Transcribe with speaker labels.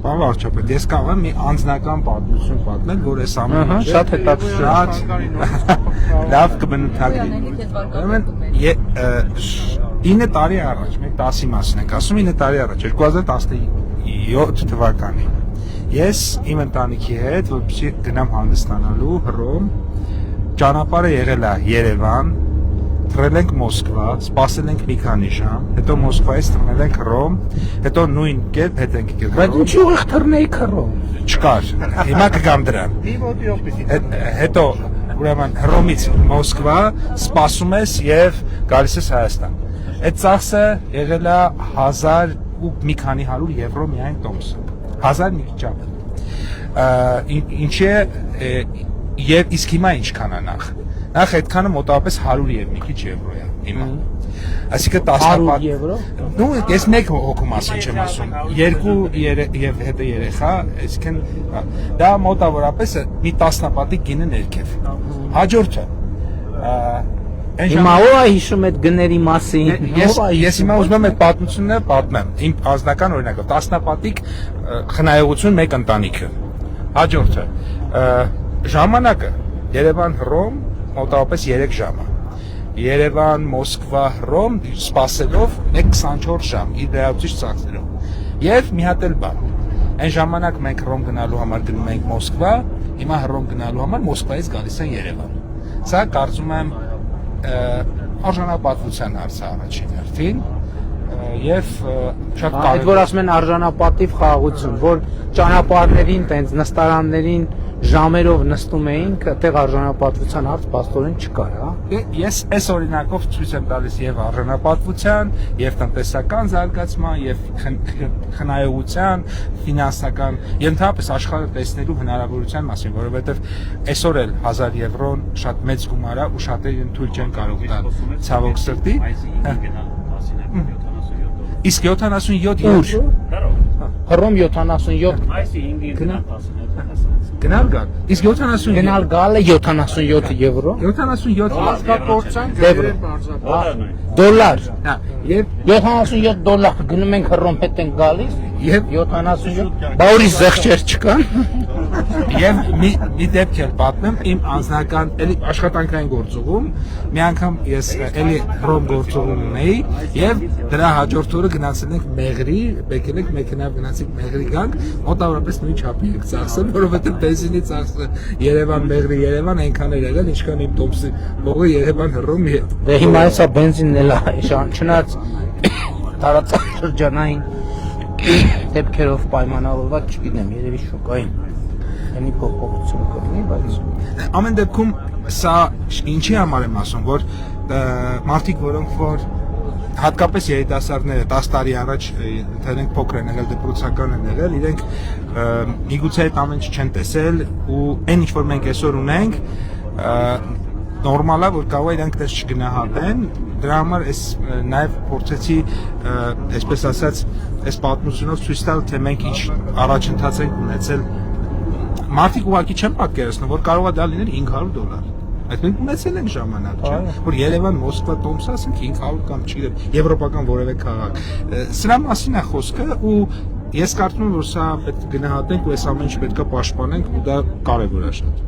Speaker 1: Պարոն վարչապետ, ես կարող եմ մի անձնական պատմություն պատմել, որ այս ամենը
Speaker 2: շատ հետաքրքիր
Speaker 1: լավ կբնութագրի։ Ուրեմն 9 տարի առաջ, մենք 10-ի մասին ենք ասում, 9 տարի առաջ, 2017 թվականին ես իմ ընտանիքի հետ, որպեսզի գնամ հանգստանալու Հռոմ, ճանապարհը եղել է Երևան, թռել ենք Մոսկվա, սպասել ենք մի քանի ժամ, հետո Մոսկվայից թռնել ենք Հռոմ, հետո նույն կերպ հետ ենք եկել։
Speaker 2: Բայց ինչի՞ ուղիղ թռնեիք Հռոմ։
Speaker 1: Չկար, հիմա կգամ դրան։ Հետո ուրեմն Հռոմից Մոսկվա սպասում ես եւ գալիս ես Հայաստան։ Այդ ծախսը եղել է 1000 ու մի քանի 100 եվրո միայն տոմսը։ 1000 մի քիչ ավելի։ Ինչի է եւ իսկ հիմա ինչքան է նախ։ Նախ այդքանը մոտավորապես 100 եւ մի քիչ եվրո է հիմա։ Այսինքն 10
Speaker 2: եվրո։
Speaker 1: Ну, ես մեկ հոգու մասին չեմ ասում։ 2 եւ հետո երեխա, այսինքն դա մոտավորապես մի տասնապատիկ գինը ներքև։ Հաջորդը
Speaker 2: Հիմա ո՞վ է հիշում այդ գների մասին։
Speaker 1: Ես հիմա ուզում եմ այդ պատմությունները պատմեմ։ Իմ անձնական օրինակով տասնապատիկ խնայողություն մեկ ընտանիքը։ Հաջորդը ժամանակը Երևան-Հռոմ մոտավորապես 3 ժամ է։ Երևան-Մոսկվա-Հռոմ սպասելով 24 ժամ իր վերահսկիչ ծախսերով։ Եվ մի հատ էլ բան։ Այն ժամանակ մենք Հռոմ գնալու համար գնում ենք Մոսկվա, հիմա Հռոմ գնալու համար Մոսկվայից գալիս են Երևան։ Սա կարծում եմ արժանապատվության հարց է առաջին հերթին եւ շատ կարևոր։
Speaker 2: Այդ որ ասում են արժանապատիվ խաղաղություն, որ ճանապարհներին, տենց նստարաններին ժամերով նստում էինք, այդտեղ արժանապատվության հարց փաստորեն չկար, հա։
Speaker 1: Ես այս օրինակով ցույց եմ տալիս եւ արժանապատվության, եւ տնտեսական զարգացման, եւ խնայողության, ֆինանսական, եւ ընդհանրապես աշխարհը տեսնելու հնարավորության մասին, որովհետեւ այսօր էլ 1000 եվրոն շատ մեծ գումար է ու շատերին թույլ չեն կարող տալ ցավոք սրտի։ Իսկ 77 եվրո։
Speaker 2: Հռոմ 77
Speaker 1: Գնալ գալ։ Իսկ 70
Speaker 2: գնալ գալը 77 եվրո։
Speaker 1: 77
Speaker 3: Հաստատորցանք
Speaker 2: դոլար։
Speaker 1: Հա, եւ
Speaker 2: 77 դոլար գնում ենք Հռոմ հետ ենք գալիս
Speaker 1: եւ
Speaker 2: 77 բա ուրիշ զեղչեր չկան։
Speaker 1: Եվ մի դեպք էլ պատմեմ իմ անձնական էլի աշխատանքային գործողում, մի անգամ ես էլի Հռոմ գործողում ունեի եւ դրա հաջորդ օրը գնացել ենք Մեղրի, եկել ենք մեքենայով գնացինք Մեղրի գանք, մոտավորապես նույն չափի ենք ծախսել, որովհետեւ բենզինի ծախսը Երևան-Մեղրի Երևան այնքան էր եղել, ինչքան իմ տոմսի ողը Երևան-Հռոմ։
Speaker 2: Դե հիմա հեսա բենզինն էլ է, չնայած տարածաշրջանային դեպքերով պայմանավորված, չգիտեմ, երևի շոկային Any փոփոխություն կլինի, բայց
Speaker 1: ամեն դեպքում սա ինչի համար եմ ասում, որ մարդիկ, որոնք որ հատկապես երիտասարդները 10 տարի առաջ դրանք փոքր են եղել, դպրոցական են եղել, իրենք միգուցե այդ ամեն ինչ չեն տեսել ու այն ինչ որ մենք այսօր ունենք նորմալ է, որ կարող է իրենք դες չգնահատեն, դրա համար ես նաև փորձեցի, այսպես ասած, այս պատմությունով ցույց տալ, թե մենք ինչ առաջընթաց ենք ունեցել Մարդիկ ուղղակի չեն պատկերացնում, որ կարող է դա լինել $500։ Այդ մենք ունեցել ենք ժամանակ, չէ՞, որ Երևան-Մոսկվա տոմսը ասենք 500 կամ չգիտեմ, եվրոպական որևէ քաղաք։ Սրա մասին է խոսքը ու ես կարծում եմ, որ սա պետք է գնահատենք ու այս ամեն ինչ պետք է պաշտպանենք ու դա կարևոր է շատ։